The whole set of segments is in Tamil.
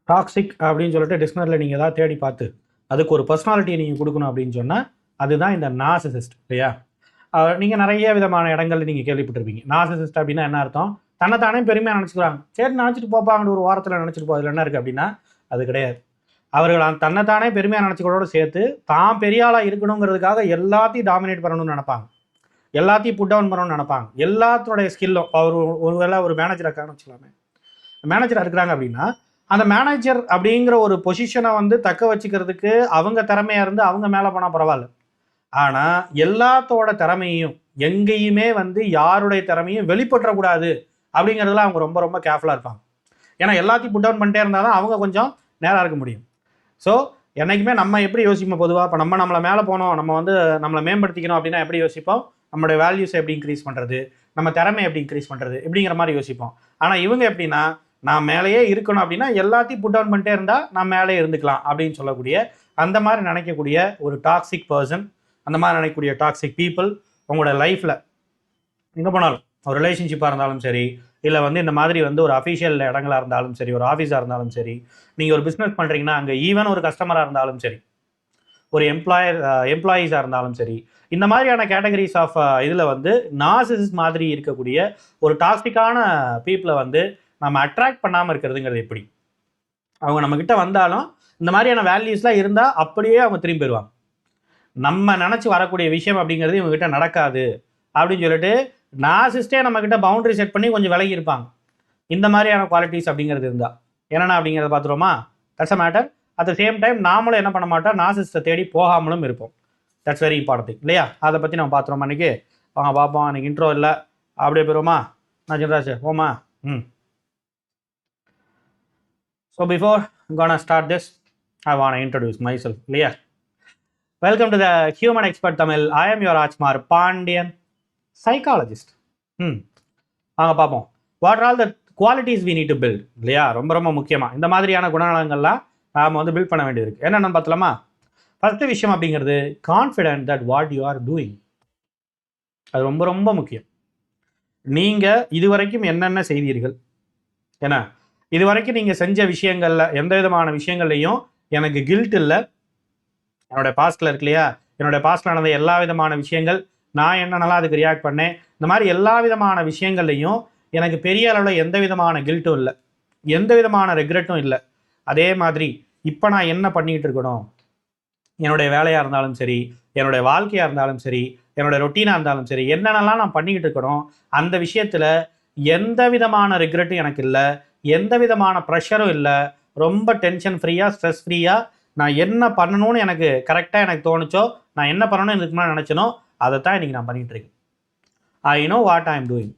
டாக்ஸிக் அப்படின்னு சொல்லிட்டு டிக்ஷனரியில் நீங்கள் ஏதாவது தேடி பார்த்து அதுக்கு ஒரு பர்சனாலிட்டியை நீங்கள் கொடுக்கணும் அப்படின்னு சொன்னால் அதுதான் இந்த நார்சிசிஸ்ட் இல்லையா. நீங்கள் நிறைய விதமான இடங்கள்ல நீங்கள் கேள்விப்பட்டிருப்பீங்க. நார்சிசிஸ்ட் அப்படின்னா என்ன அர்த்தம்? தன்னைத்தானே பெருமையாக நினச்சிக்கிறாங்க. சரி நினச்சிட்டு போப்பாங்க, ஒரு வாரத்தில் நினச்சிட்டு போ, அதில் என்ன இருக்குது அப்படின்னா அது கிடையாது. அவர்கள் தன்னைத்தானே பெருமையாக நினச்சிக்கிறோட சேர்த்து தான் பெரிய ஆளாக இருக்கணுங்கிறதுக்காக எல்லாத்தையும் டாமினேட் பண்ணணும்னு நினைப்பாங்க, எல்லாத்தையும் புட் டவுன் பண்ணணும்னு நினைப்பாங்க. எல்லாத்தோடைய ஸ்கில்லும் அவர் ஒருவேளை ஒரு மேனேஜர் இருக்காங்கன்னு வச்சுக்கலாமே, மேனேஜராக இருக்கிறாங்க அப்படின்னா அந்த மேனேஜர் அப்படிங்கிற ஒரு பொசிஷனை வந்து தக்க வச்சுக்கிறதுக்கு அவங்க திறமையாக இருந்து அவங்க மேலே போனால் பரவாயில்ல. ஆனால் எல்லாத்தோட திறமையும் எங்கேயுமே வந்து யாருடைய திறமையும் வெளிப்பற்றக்கூடாது அப்படிங்கிறதுல அவங்க ரொம்ப ரொம்ப கேர்ஃபுல்லாக இருப்பாங்க. ஏன்னா எல்லாத்தையும் புட் டவுன் பண்ணிட்டே இருந்தால் தான் அவங்க கொஞ்சம் நேராக இருக்க முடியும். ஸோ என்றைக்குமே நம்ம எப்படி யோசிப்போம் பொதுவாக, இப்போ நம்மளை மேலே போனோம், நம்ம வந்து நம்மளை மேம்படுத்திக்கணும் அப்படின்னா எப்படி யோசிப்போம்? நம்மளுடைய வேல்யூஸை எப்படி இன்க்ரீஸ் பண்ணுறது, நம்ம திறமை எப்படி இன்க்ரீஸ் பண்ணுறது, இப்படிங்கிற மாதிரி யோசிப்போம். ஆனால் இவங்க எப்படின்னா நான் மேலேயே இருக்கணும் அப்படின்னா எல்லாத்தையும் புட் டவுன் பண்ணிட்டே இருந்தால் நான் மேலே இருந்துக்கலாம் அப்படின்னு சொல்லக்கூடிய அந்த மாதிரி நினைக்கக்கூடிய ஒரு டாக்ஸிக் பர்சன், அந்த மாதிரி நினைக்கக்கூடிய டாக்ஸிக் பீப்புள் உங்களோட லைஃப்பில் எங்கே போனாலும், ஒரு ரிலேஷன்ஷிப்பாக இருந்தாலும் சரி, இல்லை வந்து இந்த மாதிரி வந்து ஒரு அஃபிஷியல் இடங்களாக இருந்தாலும் சரி, ஒரு ஆஃபீஸாக இருந்தாலும் சரி, நீங்கள் ஒரு பிஸ்னஸ் பண்ணுறீங்கன்னா அங்கே ஈவன் ஒரு கஸ்டமராக இருந்தாலும் சரி, ஒரு எம்ப்ளாயீஸாக இருந்தாலும் சரி, இந்த மாதிரியான கேட்டகரிஸ் ஆஃப் இதில் வந்து நார்சிசிஸ்ட் மாதிரி இருக்கக்கூடிய ஒரு டாக்ஸிக்கான பீப்புளை வந்து நம்ம அட்ராக்ட் பண்ணாமல் இருக்கிறதுங்கிறது எப்படி? அவங்க நம்மக்கிட்ட வந்தாலும் இந்த மாதிரியான வேல்யூஸ்லாம் இருந்தால் அப்படியே அவங்க திரும்பி போயிடுவாங்க. நம்ம நினச்சி வரக்கூடிய விஷயம் அப்படிங்கிறது இவங்ககிட்ட நடக்காது அப்படின்னு சொல்லிட்டு நார்சிஸ்டே நம்மக்கிட்ட பவுண்டரி செட் பண்ணி கொஞ்சம் விலகி இருப்பாங்க. இந்த மாதிரியான குவாலிட்டிஸ் அப்படிங்கிறது இருந்தால் என்னென்ன அப்படிங்கிறத பார்த்துருவோமா? That's a matter. At the same time நாமளும் என்ன பண்ண மாட்டோம், நார்சிஸ்ட்டை தேடி போகாமலும் இருப்போம். தட்ஸ் வெரி இம்பார்ட்டன்ட் திங் இல்லையா? அதை பற்றி நம்ம பார்த்துருவோம் அன்றைக்கி. வாங்க பார்ப்போம். அன்றைக்கி இன்ட்ரோ இல்லை, அப்படியே போயிடுவோமா? நான் ஜென்ராஜ் ஓமா. So before I'm gonna start this, I want to introduce myself. Clear? Welcome to the Human Expert Tamil. I am your Rajkumar Pandian, psychologist. வாங்க பார்ப்போம். What are all the qualities we need to build? இல்லையா? ரொம்ப ரொம்ப முக்கியமாக இந்த மாதிரியான குணநலங்கள்லாம் நாம் வந்து பில்ட் பண்ண வேண்டியது இருக்குது. என்னென்னு பார்த்தலாமா? ஃபர்ஸ்ட் விஷயம் அப்படிங்கிறது confident that what you are doing. அது ரொம்ப ரொம்ப முக்கியம். நீங்கள் இதுவரைக்கும் என்னென்ன செய்தீர்கள், ஏன்னா இது வரைக்கும் நீங்கள் செஞ்ச விஷயங்களில் எந்த விதமான விஷயங்கள்லையும் எனக்கு கில்ட் இல்லை. என்னோட பாஸ்டில் இருக்கு இல்லையா, என்னோட பாஸ்டில் நடந்த எல்லா விதமான விஷயங்கள், நான் என்னென்னலாம் அதுக்கு ரியாக்ட் பண்ணேன், இந்த மாதிரி எல்லா விதமான விஷயங்கள்லையும் எனக்கு பெரிய அளவில் எந்த விதமான கில்ட்டும் இல்லை, எந்த விதமான ரெக்ரெட்டும் இல்லை. அதே மாதிரி இப்போ நான் என்ன பண்ணிக்கிட்டு இருக்கணும், என்னுடைய வேலையாக இருந்தாலும் சரி, என்னுடைய வாழ்க்கையாக இருந்தாலும் சரி, என்னோடய ரொட்டீனாக இருந்தாலும் சரி, என்னென்னலாம் நான் பண்ணிக்கிட்டு இருக்கணும், அந்த விஷயத்தில் எந்த விதமான ரெக்ரெட்டும் எனக்கு இல்லை, எந்த விதமான ப்ரெஷரும் இல்லை. ரொம்ப டென்ஷன் ஃப்ரீயாக, ஸ்ட்ரெஸ் ஃப்ரீயாக நான் என்ன பண்ணணும்னு எனக்கு கரெக்டாக எனக்கு தோணுச்சோ, நான் என்ன பண்ணணும்னு இதுக்கு முன்னாடி நினச்சனோ அதை தான் இன்றைக்கி நான் பண்ணிகிட்டு இருக்கேன். I know what I am doing.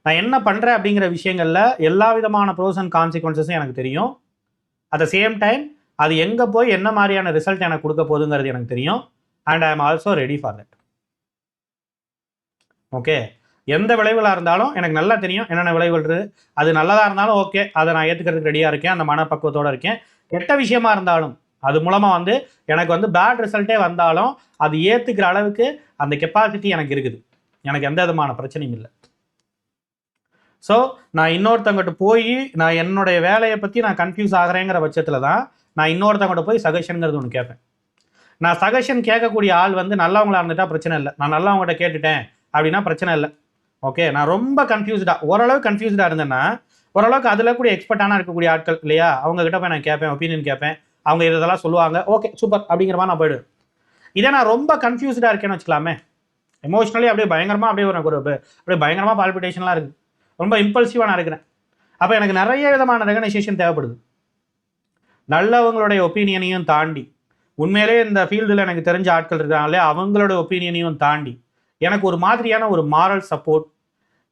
நான் என்ன பண்ணுறேன் அப்படிங்கிற விஷயங்களில் எல்லா விதமான ப்ரோஸ் அண்ட் கான்சிக்வன்சஸும் எனக்கு தெரியும். அட் த சேம் டைம் அது எங்கே போய் என்ன மாதிரியான ரிசல்ட் எனக்கு கொடுக்க போகுதுங்கிறது எனக்கு தெரியும். And I am also ready for that. Okay, எந்த விளைவுகளாக இருந்தாலும் எனக்கு நல்லா தெரியும் என்னென்ன விளைவுகள் இருக்குது. அது நல்லதாக இருந்தாலும் ஓகே, அதை நான் ஏற்றுக்கிறதுக்கு ரெடியாக இருக்கேன், அந்த மனப்பக்குவத்தோடு இருக்கேன். கெட்ட விஷயமா இருந்தாலும் அது மூலமாக வந்து எனக்கு வந்து பேட் ரிசல்ட்டே வந்தாலும் அது ஏற்றுக்கிற அளவுக்கு அந்த கெப்பாசிட்டி எனக்கு இருக்குது. எனக்கு எந்த விதமான பிரச்சனையும் இல்லை. ஸோ நான் இன்னொருத்தவங்கிட்ட போய் நான் என்னுடைய வேலையை பற்றி நான் கன்ஃபியூஸ் ஆகிறேங்கிற பட்சத்தில் தான் நான் இன்னொருத்தவங்கிட்ட போய் சஜஷனுங்கிறது ஒன்று கேட்பேன். நான் சஜஷன் கேட்கக்கூடிய ஆள் வந்து நல்லவங்களாக இருந்துட்டா பிரச்சனை இல்லை. நான் நல்லவங்ககிட்ட கேட்டுட்டேன் அப்படின்னா பிரச்சனை இல்லை. ஓகே, நான் ரொம்ப கன்ஃபியூஸ்டாக, ஓரளவு கன்ஃபியூஸ்டாக இருந்தேன்னா, ஓரளவுக்கு அதில் கூட எக்ஸ்பர்ட்டான இருக்கக்கூடிய ஆட்கள் இல்லையா, அவங்ககிட்ட போய் நான் கேட்பேன், ஒப்பீனியன் கேட்பேன், அவங்க இதெல்லாம் சொல்லுவாங்க, ஓகே சூப்பர் அப்படிங்கிற மாதிரி நான் போய்டுவேன். இதே நான் ரொம்ப கன்ஃபியூஸ்டாக இருக்கேன்னு வச்சுக்கலாமே, எமோஷ்னலி அப்படியே பயங்கரமாக அப்படியே அப்படியே பயங்கரமாக பால்பிட்டேஷன்லாம் இருக்குது, ரொம்ப இம்பல்சிவாக நான் இருக்கிறேன். அப்போ எனக்கு நிறைய விதமான ரெகனைசேஷன் தேவைப்படுது. நல்லவங்களுடைய ஒப்பீனியனையும் தாண்டி, உண்மையிலே இந்த ஃபீல்டில் எனக்கு தெரிஞ்ச ஆட்கள் இருக்காங்களே அவங்களோட ஒப்பீனியனையும் தாண்டி எனக்கு ஒரு மாதிரியான ஒரு மாரல் சப்போர்ட்,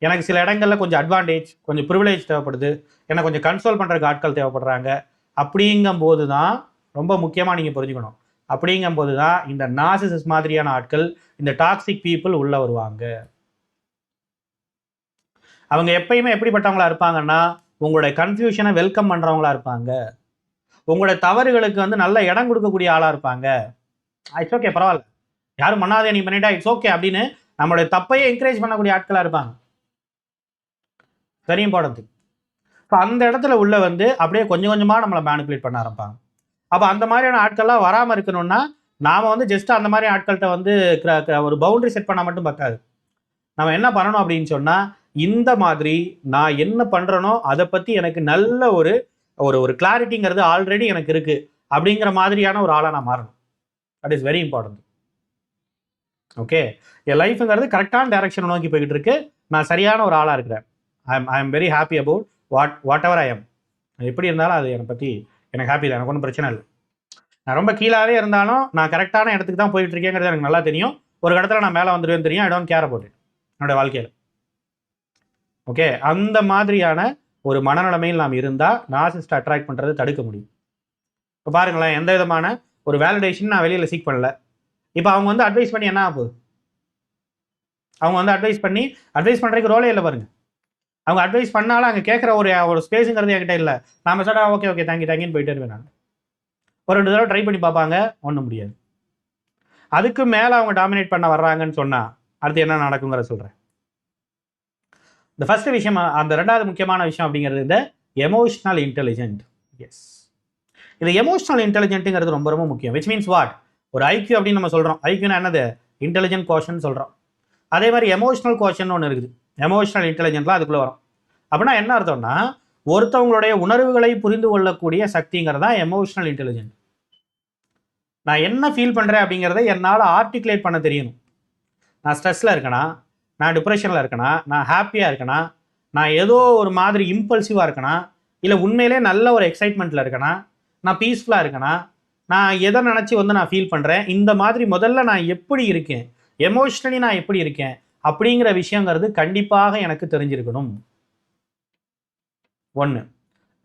எனக்கு சில இடங்களில் கொஞ்சம் அட்வான்டேஜ், கொஞ்சம் ப்ரிவிலேஜ் தேவைப்படுது, எனக்கு கொஞ்சம் கன்சோல் பண்ணுறதுக்கு ஆட்கள் தேவைப்படுறாங்க. அப்படிங்கும்போது தான் ரொம்ப முக்கியமாக நீங்கள் புரிஞ்சுக்கணும், அப்படிங்கும்போது தான் இந்த நார்சிசிஸ்ட் மாதிரியான ஆட்கள், இந்த டாக்ஸிக் பீப்புள் உள்ளே வருவாங்க. அவங்க எப்பயுமே எப்படிப்பட்டவங்களா இருப்பாங்கன்னா, உங்களுடைய கன்ஃபியூஷனை வெல்கம் பண்ணுறவங்களா இருப்பாங்க, உங்களுடைய தவறுகளுக்கு வந்து நல்ல இடம் கொடுக்கக்கூடிய ஆளாக இருப்பாங்க. இட்ஸ் ஓகே, பரவாயில்ல, யாரும் பண்ணாதே, நீ பண்ணிட்டா இட்ஸ் ஓகே அப்படின்னு நம்மளுடைய தப்பையே என்கரேஜ் பண்ணக்கூடிய ஆட்களாக இருப்பாங்க. Very important thing. இப்போ அந்த இடத்துல உள்ள வந்து அப்படியே கொஞ்சம் கொஞ்சமாக நம்மளை மேனிப்புலேட் பண்ண ஆரம்பிப்பாங்க. அப்போ அந்த மாதிரியான ஆட்கள்லாம் வராமல் இருக்கணும்னா நாம் வந்து ஜஸ்ட் அந்த மாதிரி ஆட்கள்கிட்ட வந்து ஒரு பவுண்டரி செட் பண்ணால் மட்டும் பத்தாது. நம்ம என்ன பண்ணணும் அப்படின்னு சொன்னால், இந்த மாதிரி நான் என்ன பண்ணுறனோ அதை பற்றி எனக்கு நல்ல ஒரு ஒரு ஒரு கிளாரிட்டிங்கிறது ஆல்ரெடி எனக்கு இருக்குது அப்படிங்கிற மாதிரியான ஒரு ஆளாக நான் மாறணும். That is very important. Okay, என் லைஃப்ங்கிறது கரெக்டான டைரக்ஷனை நோக்கி போய்கிட்டு இருக்கு. நான் சரியான ஒரு ஆளாக இருக்கிறேன். I am very happy about what ever I am. எப்படி இருந்தாலும் அது என்னை பற்றி எனக்கு ஹாப்பி தான், எனக்கு ஒன்றும் பிரச்சனை இல்லை. நான் ரொம்ப கீழாகவே இருந்தாலும் நான் கரெக்டான இடத்துக்கு தான் போயிட்டு இருக்கேங்கிறது எனக்கு நல்லா தெரியும். ஒரு இடத்துல நான் மேலே வந்துடுவேன்னு தெரியும். I don't care about it என்னோட வாழ்க்கையில். ஓகே, அந்த மாதிரியான ஒரு மனநிலைமையில் நாம் இருந்தால் நார்சிசிஸ்ட் அட்ராக்ட் பண்ணுறது தடுக்க முடியும். இப்போ பாருங்களேன், எந்த விதமான ஒரு வேலிடேஷன் நான் வெளியில் சீக் பண்ணல. இப்போ அவங்க வந்து அட்வைஸ் பண்ணி என்ன ஆகுது? அவங்க வந்து அட்வைஸ் பண்ணுறதுக்கு ரோலே இல்லை பாருங்க. அவங்க அட்வைஸ் பண்ணாலும் அங்கே கேட்குற ஒரு ஸ்பேஸுங்கிறது என்கிட்ட இல்லை. நாம் சொல்ல ஓகே தேங்க்யூன்னு போயிட்டே இருப்பேன். நான் ஒரு 2 தடவை ட்ரை பண்ணி பார்ப்பாங்க, ஒன்றும் முடியாது. அதுக்கு மேலே அவங்க டாமினேட் பண்ண வர்றாங்கன்னு சொன்னால் அடுத்து என்ன நடக்குங்கிற சொல்கிறேன். இந்த ஃபர்ஸ்ட் விஷயம், அந்த 2வது முக்கியமான விஷயம் அப்படிங்கிறது இந்த எமோஷனல் இன்டெலிஜென்ட். எஸ், இந்த எமோஷனல் இன்டெலிஜென்ட்டுங்கிறது ரொம்ப ரொம்ப முக்கியம். Which means what? ஒரு ஐக்யூ அப்படின்னு நம்ம சொல்கிறோம். ஐக்யூனா என்னது? இன்டெலிஜென்ட் கோஷன் சொல்கிறோம். அதே மாதிரி எமோஷனல் கோஷன் ஒன்று இருக்குது. எமோஷனல் இன்டெலிஜென்ட்லாம் அதுக்குள்ளே வரும். அப்படின்னா என்ன அர்த்தம்னா, ஒருத்தவங்களுடைய உணர்வுகளை புரிந்து கொள்ளக்கூடிய சக்திங்கிறது தான் எமோஷனல் இன்டெலிஜென்ட். நான் என்ன ஃபீல் பண்ணுறேன் அப்படிங்கிறத என்னால் ஆர்டிகுலேட் பண்ண தெரியணும். நான் ஸ்ட்ரெஸ்ஸில் இருக்கேனா, நான் டிப்ரெஷனில் இருக்கேனா, நான் ஹாப்பியாக இருக்கேனா, நான் ஏதோ ஒரு மாதிரி இம்பல்சிவாக இருக்கேனா, இல்லை உண்மையிலே நல்ல ஒரு எக்ஸைட்மெண்ட்டில் இருக்கேனா, நான் பீஸ்ஃபுல்லாக இருக்கேனா, நான் எதை நினச்சி வந்து நான் ஃபீல் பண்ணுறேன், இந்த மாதிரி முதல்ல நான் எப்படி இருக்கேன், எமோஷ்னலி நான் எப்படி இருக்கேன் அப்படிங்கிற விஷயங்கிறது கண்டிப்பாக எனக்கு தெரிஞ்சிருக்கணும். 1.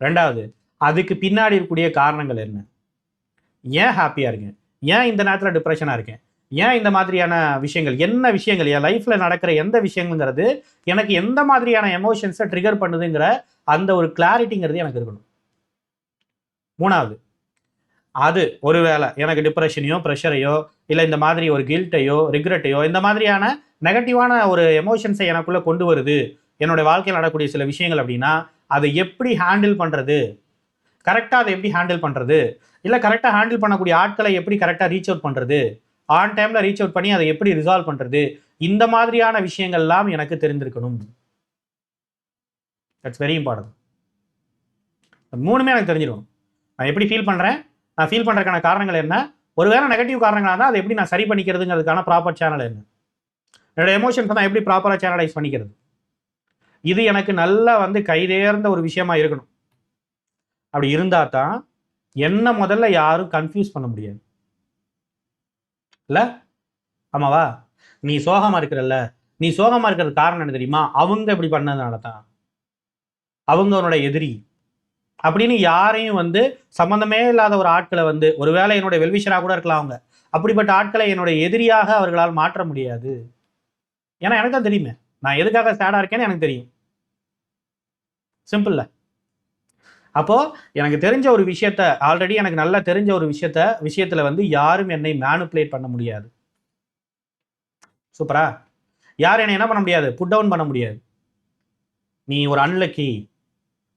2வது, அதுக்கு பின்னாடி இருக்கக்கூடிய காரணங்கள் என்ன? ஏன் ஹாப்பியாக இருக்கேன், ஏன் இந்த நேரத்தில் டிப்ரெஷனாக இருக்கேன், ஏன் இந்த மாதிரியான விஷயங்கள், என்ன விஷயங்கள் என் லைஃப்பில் நடக்கிற எந்த விஷயங்கிறது எனக்கு எந்த மாதிரியான எமோஷன்ஸை ட்ரிகர் பண்ணுதுங்கிற அந்த ஒரு கிளாரிட்டிங்கிறது எனக்கு இருக்கணும். 3வது, அது ஒருவேளை எனக்கு டிப்ரெஷனையோ ப்ரெஷரையோ இல்லை இந்த மாதிரி ஒரு கில்ட்டையோ ரிக்ரெட்டையோ இந்த மாதிரியான நெகட்டிவான ஒரு எமோஷன்ஸை எனக்குள்ளே கொண்டு வருது என்னோட வாழ்க்கையில் நடக்கக்கூடிய சில விஷயங்கள் அப்படின்னா, அதை எப்படி ஹேண்டில் பண்ணுறது, கரெக்டாக அதை எப்படி ஹேண்டில் பண்ணுறது, இல்லை கரெக்டாக ஹேண்டில் பண்ணக்கூடிய ஆட்களை எப்படி கரெக்டாக ரீச் அவுட் பண்ணுறது, ஆன் டைமில் ரீச் அவுட் பண்ணி அதை எப்படி ரிசால்வ் பண்ணுறது, இந்த மாதிரியான விஷயங்கள்லாம் எனக்கு தெரிந்திருக்கணும். That's very important. 3மே எனக்கு தெரிஞ்சிடும். நான் எப்படி ஃபீல் பண்ணுறேன், நான் ஃபீல் பண்ணுறதுக்கான காரணங்கள் என்ன, ஒருவேளை நெகட்டிவ் காரணங்களாக இருந்தால் அதை எப்படி நான் சரி பண்ணிக்கிறதுங்கிறதுக்கான ப்ராப்பர் சேனல் என்ன, என்னோட எமோஷன்ஸை நான் எப்படி ப்ராப்பராக சேனலைஸ் பண்ணிக்கிறது, இது எனக்கு நல்லா வந்து கைதேர்ந்த ஒரு விஷயமா இருக்கணும். அப்படி இருந்தால் தான் என்ன முதல்ல யாரும் கன்ஃபியூஸ் பண்ண முடியாது. இல்லை ஆமாவா? நீ சோகமாக இருக்கிறல்ல, நீ சோகமாக இருக்கிறது காரணம் என்ன தெரியுமா, அவங்க இப்படி பண்ணதுனால தான், அவங்க உன்னோட எதிரி அப்படின்னு யாரையும் வந்து சம்மந்தமே இல்லாத ஒரு ஆட்களை வந்து, ஒருவேளை என்னுடைய வெல்விஷராக கூட இருக்கலாம் அவங்க, அப்படிப்பட்ட ஆட்களை என்னுடைய எதிரியாக அவர்களால் மாற்ற முடியாது. ஏன்னா எனக்கு தான் தெரியுமே நான் எதுக்காக சேடாக இருக்கேன்னு எனக்கு தெரியும். சிம்பிள்ல. அப்போது எனக்கு தெரிஞ்ச ஒரு விஷயத்த, ஆல்ரெடி எனக்கு நல்லா தெரிஞ்ச ஒரு விஷயத்தில் வந்து யாரும் என்னை மேனுப்புலேட் பண்ண முடியாது. சூப்பரா? யாரும் என்னை என்ன பண்ண முடியாது, புட் டவுன் பண்ண முடியாது. நீ ஒரு அன்லக்கி,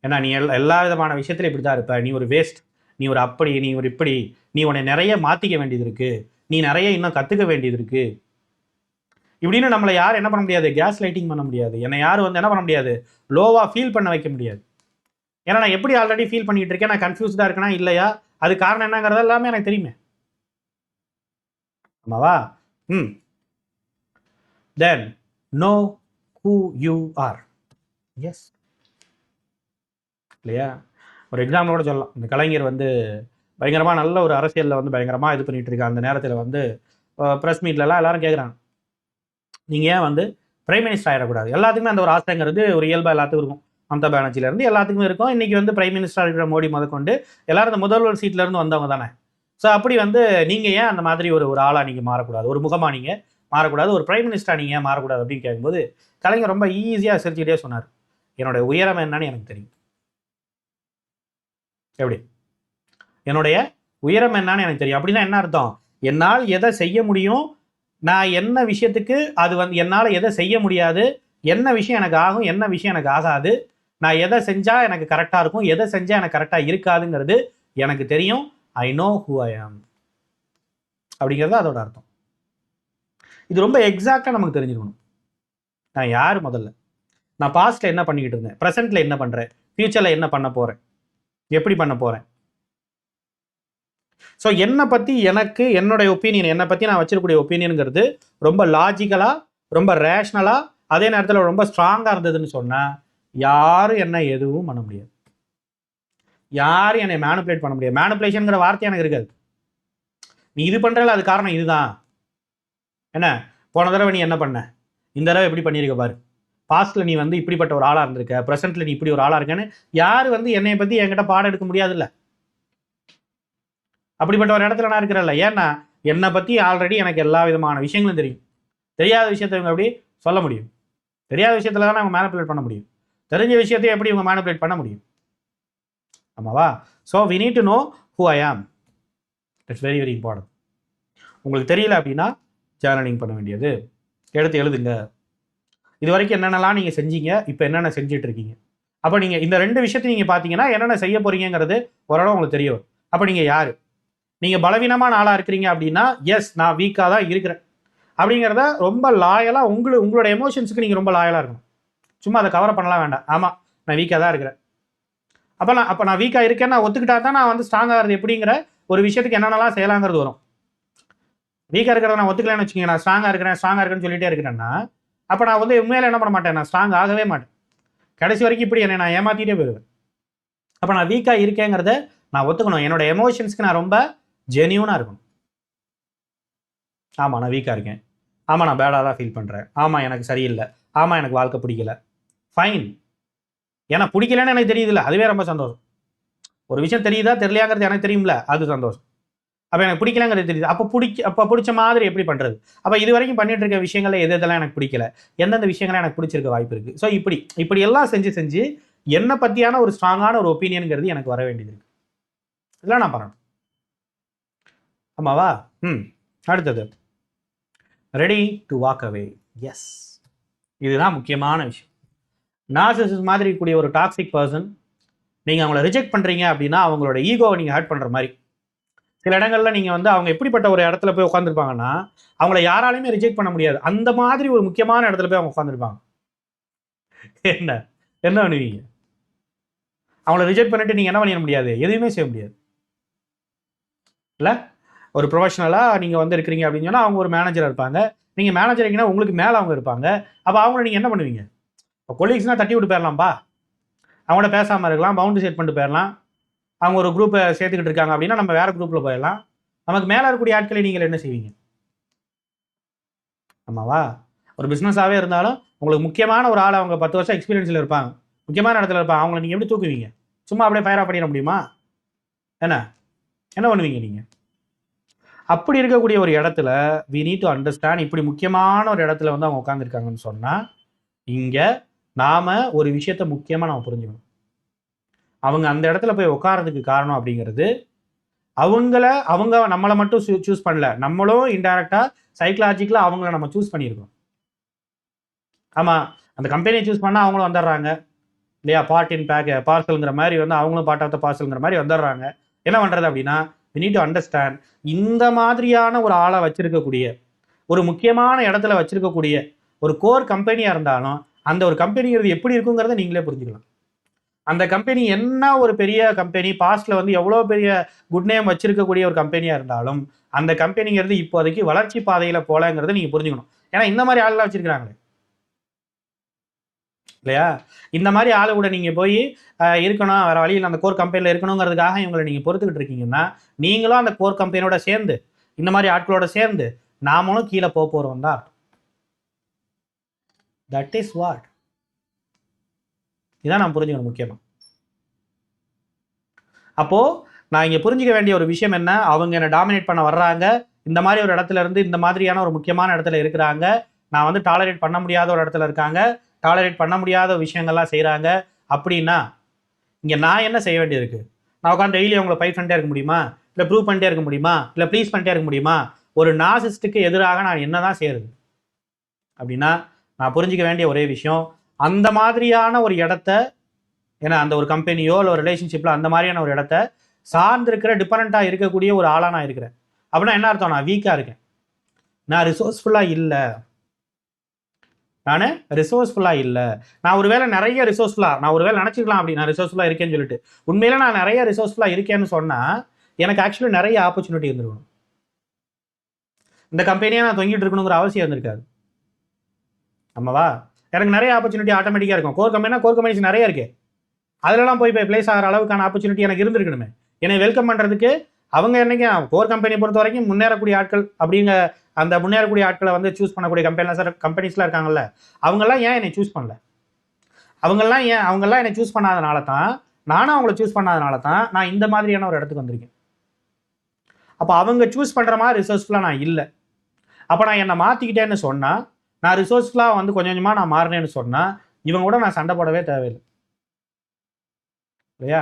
ஏன்னா நீ எல்லா விதமான விஷயத்துலையும் இப்படி தான் இருப்ப, நீ ஒரு வேஸ்ட், நீ ஒரு அப்படி, நீ ஒரு இப்படி, நீ உன்னை நிறைய மாற்றிக்க வேண்டியது இருக்குது, நீ நிறைய இன்னும் கற்றுக்க வேண்டியது இருக்குது இப்படின்னு நம்மளை யாரும் என்ன பண்ண முடியாது, கேஸ் லைட்டிங் பண்ண முடியாது. என்னை யாரும் வந்து என்ன பண்ண முடியாது, லோவாக ஃபீல் பண்ண வைக்க முடியாது. ஏன்னா நான் எப்படி ஆல்ரெடி ஃபீல் பண்ணிட்டு இருக்கேன், நான் கன்ஃபியூஸ்டாக இருக்கேனா இல்லையா, அது காரணம் என்னங்கிறது எல்லாமே எனக்கு தெரியுமே. ஆமாவா? Then know who you are. Yes இல்லையா? ஒரு எக்ஸாம்பிளோட சொல்லலாம். இந்த கலைஞர் வந்து பயங்கரமாக நல்ல ஒரு அரசியலில் வந்து பயங்கரமாக இது பண்ணிட்டு இருக்காங்க. அந்த நேரத்தில் வந்து ப்ரெஸ் மீட்லலாம் எல்லாரும் கேட்குறாங்க, நீங்கள் ஏன் வந்து பிரைம் மினிஸ்டர் ஆகிடக்கூடாது? எல்லாத்துக்குமே அந்த ஒரு ஆசைங்கிறது ஒரு இயல்பாக எல்லாத்துக்கும் இருக்கும். மம்தா பானர்ஜிலேருந்து எல்லாத்துக்குமே இருக்கும். இன்றைக்கி வந்து பிரைம் மினிஸ்டர் இருக்கிற மோடி முதற்கொண்டு எல்லாரும் இந்த முதல்வர் சீட்லேருந்து வந்தவங்க தானே. ஸோ அப்படி வந்து நீங்கள் ஏன் அந்த மாதிரி ஒரு ஆளாக நீங்கள் மாறக்கூடாது, ஒரு முகமாக நீங்கள் மாறக்கூடாது, ஒரு பிரைம் மினிஸ்டராக நீங்கள் ஏன் மாறக்கூடாது அப்படின்னு கேட்கும்போது கலைஞர் ரொம்ப ஈஸியாக சிரிச்சுக்கிட்டே சொன்னார், என்னுடைய உயரம் என்னன்னு எனக்கு தெரியும். எப்படி? என்னுடைய உயரம் என்னன்னு எனக்கு தெரியும். அப்படின்னா என்ன அர்த்தம், என்னால் எதை செய்ய முடியும், நான் என்ன விஷயத்துக்கு அது வந்து என்னால் எதை செய்ய முடியாது, என்ன விஷயம் எனக்கு ஆகும், என்ன விஷயம் எனக்கு ஆகாது, நான் எதை செஞ்சால் எனக்கு கரெக்டாக இருக்கும், எதை செஞ்சால் எனக்கு கரெக்டாக இருக்காதுங்கிறது எனக்கு தெரியும். ஐ நோ ஹூ ஐ ஆம் அப்படிங்கிறது அதோட அர்த்தம். இது ரொம்ப எக்ஸாக்டாக நமக்கு தெரிஞ்சுக்கணும். நான் யார் முதல்ல, நான் பாஸ்ட்டில் என்ன பண்ணிக்கிட்டு இருந்தேன், ப்ரெசென்ட்டில் என்ன பண்ணுறேன், ஃப்யூச்சரில் என்ன பண்ண போகிறேன், எப்படி பண்ண போகிறேன். ஸோ என்னை பற்றி எனக்கு என்னுடைய ஒப்பீனியன், என்னை பற்றி நான் வச்சிருக்கக்கூடிய ஒப்பீனியனுங்கிறது ரொம்ப லாஜிக்கலாக, ரொம்ப ரேஷ்னலாக, அதே நேரத்தில் ரொம்ப ஸ்ட்ராங்காக இருந்ததுன்னு சொன்னால் யாரும் என்ன எதுவும் பண்ண முடியாது. யாரும் என்னை மேனிப்புலேட் பண்ண முடியாது. மேனிப்புலேஷனுங்கிற வார்த்தை எனக்கு இருக்காது. நீ இது பண்ணுறல அது காரணம் இதுதான். என்ன போன தடவை நீ என்ன பண்ண, இந்த தடவை எப்படி பண்ணியிருக்க பாரு, பாஸ்ட்டில் நீ வந்து இப்படிப்பட்ட ஒரு ஆளாக இருந்திருக்க, ப்ரெசென்ட்டில் நீ இப்படி ஒரு ஆளாக இருக்கேன்னு யார் வந்து என்னை பற்றி என்கிட்ட பாடம் எடுக்க முடியாதுல்ல. அப்படிப்பட்ட ஒரு இடத்துல நான் இருக்கிறேன்ல. ஏன்னா என்னை பற்றி ஆல்ரெடி எனக்கு எல்லா விதமான விஷயங்களும் தெரியும். தெரியாத விஷயத்தை இவங்க எப்படி சொல்ல முடியும்? தெரியாத விஷயத்துல தானே அவங்க மேனிப்புலேட் பண்ண முடியும். தெரிஞ்ச விஷயத்தை எப்படி இவங்க மேனிப்புலேட் பண்ண முடியும்? ஆமாவா? So we need to know who I am. It's very very important. உங்களுக்கு தெரியல அப்படின்னா ஜேர்னலிங் பண்ண வேண்டியது, எடுத்து எழுதுங்க. இது வரைக்கும் என்னென்னலாம் நீங்கள் செஞ்சீங்க, இப்போ என்னென்ன செஞ்சுட்டு இருக்கீங்க. அப்போ நீங்கள் இந்த 2 விஷயத்தையும் நீங்கள் பார்த்தீங்கன்னா என்னென்ன செய்ய போகிறீங்கிறது ஓரளவு உங்களுக்கு தெரிய வரும். அப்போ நீங்கள் யார், நீங்கள் பலவீனமான ஆளாக இருக்கிறீங்க அப்படின்னா எஸ் நான் வீக்காக தான் இருக்கிறேன் அப்படிங்கிறத ரொம்ப லாயலாக உங்களோட எமோஷன்ஸுக்கு நீங்கள் ரொம்ப லாயலாக இருக்கணும். சும்மா அதை கவர் பண்ணலாம் வேண்டாம். ஆமாம் நான் வீக்காக தான் இருக்கிறேன், அப்போ நான் வீக்காக இருக்கேன்னு நான் ஒத்துக்கிட்டா தான் நான் வந்து ஸ்ட்ராங் ஆகிறது எப்படிங்கிற ஒரு விஷயத்துக்கு என்னென்னலாம் செய்யலாங்கிறது வரும். வீக்காக இருக்கிறத நான் ஒத்துக்கலன்னு வச்சுக்கோங்க, நான் ஸ்ட்ராங்காக இருக்கேன்னு சொல்லிட்டே இருக்கிறேன்னா அப்போ நான் வந்து உண்மையில என்ன பண்ண மாட்டேன், நான் ஸ்ட்ராங் ஆகவே மாட்டேன். கடைசி வரைக்கும் இப்படி என்னை நான் ஏமாற்றிட்டே போயிடுவேன். அப்போ நான் வீக்காக இருக்கேங்கிறத நான் ஒத்துக்கணும். என்னோட எமோஷன்ஸ்க்கு நான் ரொம்ப ஜெனியூனாக இருக்கணும். ஆமாம் நான் வீக்காக இருக்கேன், ஆமாம் நான் பேடாக தான் ஃபீல் பண்ணுறேன், ஆமாம் எனக்கு சரியில்லை, ஆமாம் எனக்கு வாழ்க்கை பிடிக்கல, ஃபைன். ஏன்னா பிடிக்கலன்னு எனக்கு தெரியுதுல்ல, அதுவே ரொம்ப சந்தோஷம். ஒரு விஷயம் தெரியுதா தெரியலையாங்கிறது எனக்கு தெரியும்ல, அது சந்தோஷம். அப்போ எனக்கு பிடிக்கலங்கிறது தெரியுது. அப்போ பிடிச்ச மாதிரி எப்படி பண்ணுறது? அப்போ இது வரைக்கும் பண்ணிட்டு இருக்க விஷயங்கள்ல எதெல்லாம் எனக்கு பிடிக்கல, எந்தெந்த விஷயங்கள்லாம் எனக்கு பிடிச்சிருக்க வாய்ப்பு இருக்குது. ஸோ இப்படி எல்லாம் செஞ்சு என்னை பற்றியான ஒரு ஸ்ட்ராங்கான ஒரு ஒப்பீனியனுங்கிறது எனக்கு வர வேண்டியது இருக்குது. இதெல்லாம் நான் பண்ணணும். ஆமாவா? அடுத்தது ready to walk away. Yes, இதுதான் முக்கியமான விஷயம். நார்சிசிஸ்ட் மாதிரி கூடிய ஒரு டாக்ஸிக் பர்சன், நீங்கள் அவங்கள ரிஜெக்ட் பண்ணுறீங்க அப்படின்னா அவங்களோட ஈகோவை நீங்கள் ஹர்ட் பண்ணுற மாதிரி. சில இடங்கள்ல நீங்கள் வந்து அவங்க எப்படிப்பட்ட ஒரு இடத்துல போய் உட்காந்துருப்பாங்கன்னா அவங்கள யாராலையுமே ரிஜெக்ட் பண்ண முடியாது. அந்த மாதிரி ஒரு முக்கியமான இடத்துல போய் அவங்க உட்காந்துருப்பாங்க. என்ன பண்ணுவீங்க? அவங்கள ரிஜெக்ட் பண்ணிட்டு நீங்கள் என்ன பண்ணிட முடியாது, எதுவுமே செய்ய முடியாது இல்லை. ஒரு ப்ரொஃபஷனலாக நீங்கள் வந்து இருக்கிறீங்க அப்படின்னு சொன்னால் அவங்க ஒரு மேனேஜராக இருப்பாங்க. நீங்கள் மேனேஜர் இருக்கீங்கன்னா உங்களுக்கு மேலே அவங்க இருப்பாங்க. அப்போ அவங்கள நீங்கள் என்ன பண்ணுவீங்க? இப்போ கொலீக்ஸ்னால் தட்டி விட்டு போயிடலாம்ப்பா, அவங்களோட பேசாமல் இருக்கலாம், பவுண்டரி செட் பண்ணிட்டு போயிடலாம். அவங்க ஒரு குரூப்பை சேர்த்துக்கிட்டு இருக்காங்க அப்படின்னா நம்ம வேறு குரூப்பில் போயிடலாம். நமக்கு மேலே இருக்கக்கூடிய ஆட்களை நீங்கள் என்ன செய்வீங்க? ஆமாவா? ஒரு பிஸ்னஸாகவே இருந்தாலும் உங்களுக்கு முக்கியமான ஒரு ஆள், அவங்க 10 வருஷம் எக்ஸ்பீரியன்ஸில் இருப்பாங்க, முக்கியமான இடத்துல இருப்பாங்க, அவங்களை நீங்கள் எப்படி தூக்குவீங்க? சும்மா அப்படியே ஃபயர் ஆஃப் பண்ணிட முடியுமா? என்ன பண்ணுவீங்க நீங்கள்? அப்படி இருக்கக்கூடிய ஒரு இடத்துல வி நீட் டு அண்டர்ஸ்டாண்ட். இப்படி முக்கியமான ஒரு இடத்துல வந்து அவங்க உட்காந்துருக்காங்கன்னு சொன்னால் இங்கே நாம் ஒரு விஷயத்த முக்கியமாக நம்ம புரிஞ்சுக்கணும். அவங்க அந்த இடத்துல போய் உட்காரதுக்கு காரணம் அப்படிங்கிறது அவங்க நம்மளை மட்டும் சூஸ் பண்ணல, நம்மளும் இன்டைரக்டா சைக்கலாஜிக்கலா அவங்கள நம்ம சூஸ் பண்ணியிருக்கோம். ஆமா, அந்த கம்பெனியை சூஸ் பண்ணா அவங்களும் வந்துடுறாங்க இல்லையா? பார்ட் இன் பேக் பார்சல்ங்கிற மாதிரி வந்து அவங்களும் பார்ட் ஆஃப் த பார்சல்ங்கிற மாதிரி வந்துடுறாங்க. என்ன பண்றது அப்படின்னா we need to understand. இந்த மாதிரியான ஒரு ஆளை வச்சிருக்கக்கூடிய, ஒரு முக்கியமான இடத்துல வச்சிருக்கக்கூடிய ஒரு கோர் கம்பெனியா இருந்தாலும் அந்த ஒரு கம்பெனிங்கிறது எப்படி இருக்குங்கிறத நீங்களே புரிஞ்சுக்கலாம். அந்த கம்பெனி என்ன ஒரு பெரிய கம்பெனி, பாஸ்ட்ல வந்து எவ்வளோ பெரிய குட் நேம் வச்சிருக்கக்கூடிய ஒரு கம்பெனியா இருந்தாலும் அந்த கம்பெனிங்கிறது இப்போதைக்கு வளர்ச்சி பாதையில போலங்கிறத நீங்க புரிஞ்சுக்கணும். ஏன்னா இந்த மாதிரி ஆள்லாம் வச்சிருக்கிறாங்களே இல்லையா? இந்த மாதிரி ஆளு கூட நீங்க போய் இருக்கணும், வேற வழியில் அந்த கோர் கம்பெனியில் இருக்கணுங்கிறதுக்காக இவங்களை நீங்க பொறுத்துக்கிட்டு இருக்கீங்கன்னா நீங்களும் அந்த கோர் கம்பெனியோட சேர்ந்து இந்த மாதிரி ஆட்களோட சேர்ந்து நாமளும் கீழே போறோம் தான். That is what. இதான் நான் புரிஞ்சுக்கணும் முக்கியமா. அப்போ நான் இங்க புரிஞ்சுக்க வேண்டிய ஒரு விஷயம் என்ன, அவங்க என்ன டாமினேட் பண்ண வர்றாங்க, இந்த மாதிரி ஒரு இடத்துல இருந்து இந்த மாதிரியான ஒரு முக்கியமான இடத்துல இருக்கிறாங்க, நான் வந்து டாலரேட் பண்ண முடியாத ஒரு இடத்துல இருக்காங்க, டாலரேட் பண்ண முடியாத விஷயங்கள்லாம் செய்கிறாங்க அப்படின்னா இங்கே நான் என்ன செய்ய வேண்டியிருக்கு? நான் உட்காந்து டெய்லி அவங்கள ஃபைட் பண்ணிட்டே இருக்க முடியுமா? இல்லை ப்ரூவ் பண்ணிட்டே இருக்க முடியுமா? இல்லை ப்ளீஸ் பண்ணிட்டே இருக்க முடியுமா? ஒரு நார்சிஸ்டுக்கு எதிராக நான் என்ன தான் செய்யறது அப்படின்னா நான் புரிஞ்சிக்க வேண்டிய ஒரே விஷயம், அந்த மாதிரியான ஒரு இடத்த ஏன்னா அந்த ஒரு கம்பெனியோ இல்லை ஒரு ரிலேஷன்ஷிப்பில் அந்த மாதிரியான ஒரு இடத்த சார்ந்திருக்கிற டிபெண்ட்டாக இருக்கக்கூடிய ஒரு ஆளாக நான் இருக்கிறேன். அப்படின்னா என்ன அர்த்தம்? நான் வீக்காக இருக்கேன், நான் ரிசோர்ஸ்ஃபுல்லாக இல்லை, நான் ஒரு வேளை நிறைய ரிசோர்ஸ்ஃபுல்லாக நான் ஒரு வேளை நினச்சிக்கலாம் அப்படி நான் ரிசோர்ஸ்ஃபுல்லாக இருக்கேன்னு சொல்லிட்டு, உண்மையில நான் நிறைய ரிசோர்ஸ்ஃபுல்லாக இருக்கேன்னு சொன்னால் எனக்கு ஆக்சுவலி நிறைய ஆப்பர்ச்சுனிட்டி இருந்திருக்கணும். இந்த கம்பெனியாக நான் தொங்கிட்டு இருக்கணுங்கிற அவசியம் இருந்திருக்காது. ஆமாவா? எனக்கு நிறைய ஆப்பர்ச்சுனிட்டி ஆட்டோமேட்டிக்காக இருக்கும். கோர் கம்பெனிஸ் நிறைய இருக்கு, அதிலலாம் போய் பிளேஸ் ஆகிற அளவுக்கான ஆப்பர்ச்சுனிட்டி எனக்கு இருந்திருக்கணுமே. என்னை வெல்கம் பண்ணுறதுக்கு அவங்க என்னைக்கு கோர் கம்பெனியை பொறுத்த வரைக்கும் முன்னேறக்கூடிய ஆட்கள் அப்படிங்கிற அந்த முன்னேறக்கூடிய ஆட்களை வந்து சூஸ் பண்ணக்கூடிய கம்பெனிஸ்லாம் இருக்காங்கல்ல, அவங்கெல்லாம் ஏன் என்னை சூஸ் பண்ணல? அவங்கெல்லாம் என்னை சூஸ் பண்ணாதனால தான், நானும் அவங்கள சூஸ் பண்ணாதனால தான் நான் இந்த மாதிரியான ஒரு இடத்துக்கு வந்திருக்கேன். அப்போ அவங்க சூஸ் பண்ணுற மாதிரி ரிசோர்ஸ்ஃபுல்லாக நான் இல்லை. அப்போ நான் என்னை மாற்றிக்கிட்டேன்னு சொன்னால், நான் ரிசோர்ஸ்ஃபுல்லாக வந்து கொஞ்சம் கொஞ்சமாக நான் மாறினேன்னு சொன்னால், இவங்க கூட நான் சண்டை போடவே தேவையில்லை இல்லையா?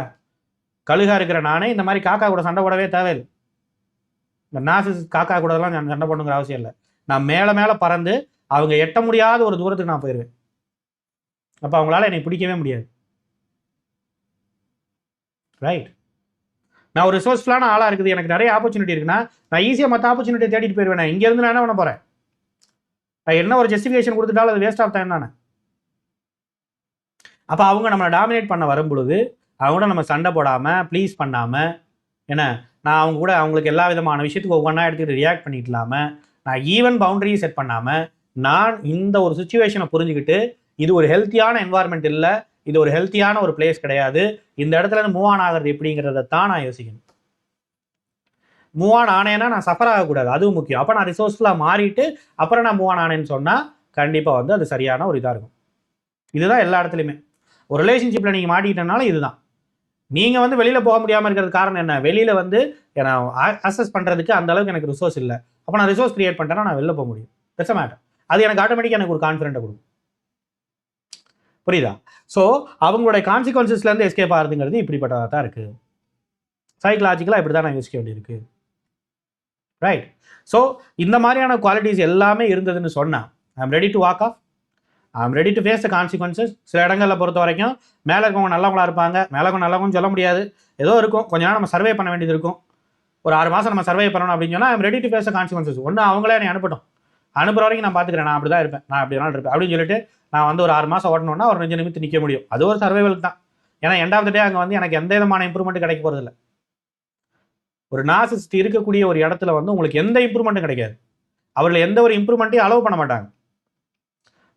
கழுகா இருக்கிற நானே இந்த மாதிரி காக்கா கூட சண்டை போடவே தேவையில்லை. இந்த நாசிஸ் காக்கா கூடலாம் நான் சண்டை போடணுங்கிற அவசியம் இல்லை. நான் மேலே பறந்து அவங்க எட்ட முடியாத ஒரு தூரத்துக்கு நான் போயிடுவேன். அப்போ அவங்களால என்னை பிடிக்கவே முடியாது. ரைட்? நான் ஒரு ரிசோர்ஸ்ஃபுல்லான ஆளாக இருக்குது, எனக்கு நிறைய ஆப்பர்ச்சுனிட்டி இருக்குன்னா நான் ஈஸியாக மற்ற ஆப்பர்ச்சுனிட்டி தேடிட்டு போயிடுவேன். நான் இங்கேருந்து நான் என்ன பண்ண போகிறேன்? நான் என்ன ஒரு ஜஸ்டிஃபிகேஷன் கொடுத்துட்டாலும் அது வேஸ்ட் ஆஃப் டைம் தானே. அப்போ அவங்க நம்மளை டாமினேட் பண்ண வரும்பொழுது அவங்க கூட நம்ம சண்டை போடாமல் ப்ளீஸ் பண்ணாமல், ஏன்னா நான் அவங்க கூட அவங்களுக்கு எல்லா விதமான விஷயத்துக்கு ஒவ்வொன்றா எடுத்துக்கிட்டு ரியாக்ட் பண்ணிட்டு இல்லாமல், நான் ஈவன் பவுண்டரியும் செட் பண்ணாமல், நான் இந்த ஒரு சுச்சுவேஷனை புரிஞ்சுக்கிட்டு இது ஒரு ஹெல்த்தியான என்வாயர்மெண்ட் இல்லை, இது ஒரு ஹெல்த்தியான ஒரு பிளேஸ் கிடையாது, இந்த இடத்துல இருந்து மூவ் ஆன் ஆகிறது எப்படிங்கிறத தான் நான் யோசிக்கணும். மூவ் ஆன் ஆனேன்னா நான் சஃபர் ஆகக்கூடாது, அதுவும் முக்கியம். அப்போ நான் ரிசோர்ஸ்ஃபுல்லாக மாறிட்டு அப்புறம் நான் மூவ் ஆன் ஆனேன்னு சொன்னால் கண்டிப்பாக வந்து அது சரியான ஒரு இதாக இருக்கும். இதுதான் எல்லா இடத்துலையுமே. ஒரு ரிலேஷன்ஷிப்பில் நீங்கள் மாட்டிக்கிட்டனால இதுதான். நீங்கள் வந்து வெளியில் போக முடியாமல் இருக்கிறது காரணம் என்ன? வெளியில் வந்து நான் அசஸ் பண்ணுறதுக்கு அந்த அளவுக்கு எனக்கு ரிசோர்ஸ் இல்லை. அப்போ நான் ரிசோர்ஸ் கிரியேட் பண்ணிட்டேன்னா நான் வெளில போக முடியும். That's a matter. அது எனக்கு ஆட்டோமேட்டிக்காக எனக்கு ஒரு கான்ஃபிடென்ட்டை கொடுக்கும். புரியுதா? ஸோ அவங்களுடைய கான்சிக்வன்சஸ்லேருந்து எஸ்கேப் ஆகுதுங்கிறது இப்படிப்பட்டதாக தான் இருக்குது. சைக்கலாஜிக்கலாக இப்படி தான் நான் யோசிக்க வேண்டியிருக்கு. ரைட்? ஸோ இந்த மாதிரியான குவாலிட்டிஸ் எல்லாமே இருந்ததுன்னு சொன்னால் I am ready to walk off, I am ready to face the consequences. சில இடங்களில் பொறுத்த வரைக்கும் மேலே இருக்கவங்க நல்லவங்களாக இருப்பாங்க, மேலே இருக்கவங்க நல்லவங்கன்னு சொல்ல முடியாது, ஏதோ இருக்கும். கொஞ்ச நாள் நம்ம சர்வே பண்ண வேண்டியது இருக்கும். ஒரு 6 மாதம் நம்ம சர்வே பண்ணணும் அப்படின்னு சொன்னால் I am ready to face the consequences. ஒன்று அவங்களே என்னை அனுப்புகிற வரைக்கும் நான் பார்த்துக்கிறேன், நான் அப்படி தான் இருப்பேன், நான் அப்படி தான் இருப்பேன் அப்படின்னு சொல்லிட்டு நான் வந்து ஒரு 6 மாதம் ஓட்டணும்னா ஒரு 5 நிமிஷம் நிற்க முடியும். அது ஒரு சர்வைவல் தான். ஏன்னா எண்ட் ஆஃப் த டே அங்கே வந்து எனக்கு எந்த விதமான இம்ப்ரூவ்மெண்ட் கிடைக்க போகிறதில்ல. ஒரு நார்சிசிஸ்ட் இருக்கக்கூடிய ஒரு இடத்துல வந்து உங்களுக்கு எந்த இம்ப்ரூவ்மெண்ட்டும் கிடைக்காது. அவர்கள் எந்த ஒரு இம்ப்ரூவ்மெண்ட்டையும் அலோவ் பண்ண மாட்டாங்க.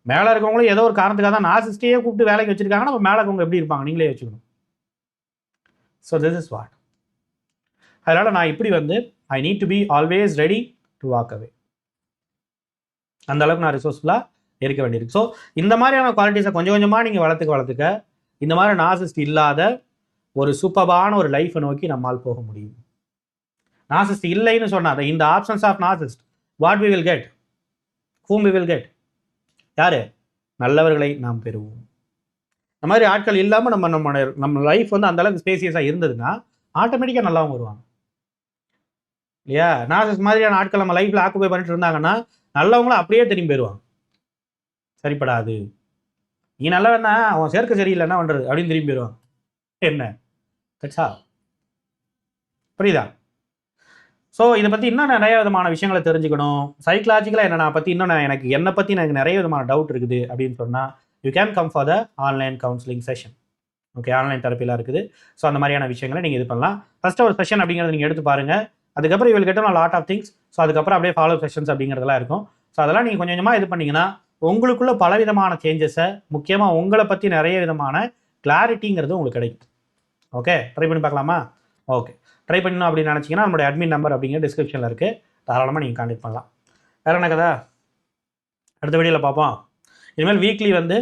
மேலே இருக்கவங்களும் ஏதோ ஒரு காரணத்துக்காக தான் நார்சிசிஸ்டையே கூப்பிட்டு வேலைக்கு வச்சிருக்காங்கன்னா அப்போ மேலே இருக்கவங்க எப்படி இருப்பாங்க நீங்களே வச்சுக்கணும். So this is what. அதனால் நான் இப்படி வந்து I need to be always ready to walk அவே. அந்த அளவுக்கு நான் ரிசோர்ஸ்ஃபுல்லாக இருக்க வேண்டியிருக்கு. ஸோ இந்த மாதிரியான குவாலிட்டிஸை கொஞ்சம் கொஞ்சமாக நீங்கள் வளர்த்துக்க இந்த மாதிரி நார்சிசிஸ்ட் இல்லாத ஒரு சூப்பரான ஒரு லைஃப்பை நோக்கி நம்மால் போக முடியும். நார்சிசிஸ்ட் இல்லைன்னு சொன்னாத இந்த options of narcissist what we will get, whom we will get, யாரு? நல்லவர்களை நாம் பெறுவோம். இந்த மாதிரி ஆட்கள் இல்லாமல் நம்ம லைஃப் வந்து அந்த அளவுக்கு ஸ்பேசியஸாக இருந்ததுன்னா ஆட்டோமேட்டிக்காக நல்லாவும் வருவாங்க இல்லையா? நார்சிசிஸ்ட் மாதிரியான ஆட்கள் நம்ம லைஃப்பில் ஆக்குபை பண்ணிட்டு இருந்தாங்கன்னா நல்லவங்களும் அப்படியே திரும்பி போயிடுவாங்க. சரிப்படாது, நீ நல்லவன்னா அவன் சேர்க்க சரியில்லைன்னா பண்ணுறது அப்படின்னு திரும்பி போயிடுவாங்க. என்ன கட்சா? புரியுதா? ஸோ இதை பற்றி இன்னும் நிறைய விதமான விஷயங்களை தெரிஞ்சுக்கணும். சைக்கலாஜிக்கலாக என்னென்ன பற்றி இன்னும் என்னை பற்றி எனக்கு நிறைய விதமான டவுட் இருக்குது அப்படின்னு சொன்னால் you can come for the online counselling session. Okay, online தெரப்பிலாம் இருக்குது. ஸோ அந்த மாதிரியான விஷயங்களை நீங்கள் இது பண்ணலாம். ஃபஸ்ட்டு ஒரு செஷன் அப்படிங்கிறத நீங்கள் எடுத்து பாருங்கள். அதுக்கப்புறம் இவள் கேட்டால் லாட் ஆஃப் திங்ஸ். ஸோ அதுக்கப்புறம் அப்படியே ஃபாலோ செஷன்ஸ் அப்படிங்கிறதெல்லாம் இருக்கும். ஸோ அதெல்லாம் நீங்கள் கொஞ்சம் கொஞ்சமாக இது பண்ணிங்கன்னா உங்களுக்குள்ள பலவிதமான சேஞ்சஸை, முக்கியமாக உங்களை பற்றி நிறைய விதமான கிளாரிட்டிங்கிறது உங்களுக்கு கிடைக்கும். ஓகே, ட்ரை பண்ணி பார்க்கலாமா? ஓகே, ட்ரை பண்ணணும் அப்படின்னு நினச்சிங்கன்னா நம்மளுடைய அட்மின் நம்பர் அப்படிங்கிற டிஸ்கிரிப்ஷனில் இருக்குது, தாராளமாக நீங்கள் கான்டெக்ட் பண்ணலாம். வேறு என்ன கதை? அடுத்த வீடியோவில் பார்ப்போம். இனிமேல் வீக்லி வந்து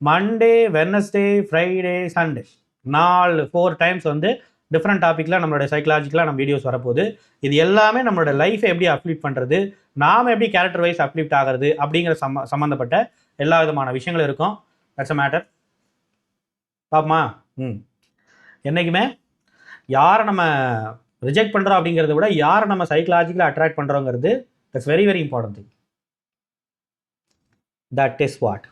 Monday, Wednesday, Friday, Sunday 4 times வந்து டிஃப்ரெண்ட் டாப்பிக்கில் நம்மளுடைய சைக்கலாஜிக்கலாக நம்ம வீடியோஸ் வரப்போகுது. இது எல்லாமே நம்மளோட லைஃப்பை எப்படி அப்லிஃப்ட் பண்ணுறது, நாம் எப்படி கேரக்டர் வைஸ் அப்லிஃப்ட் ஆகிறது அப்படிங்கிற சம்மந்தப்பட்ட எல்லா விதமான விஷயங்களும் இருக்கும். That's a matter. பாப்போமா? என்றைக்குமே யாரை நம்ம ரிஜெக்ட் பண்ணுறோம் அப்படிங்கிறத விட யாரை நம்ம சைக்கலாஜிக்கலாக அட்ராக்ட் பண்ணுறோங்கிறது that's very very important thing. That is what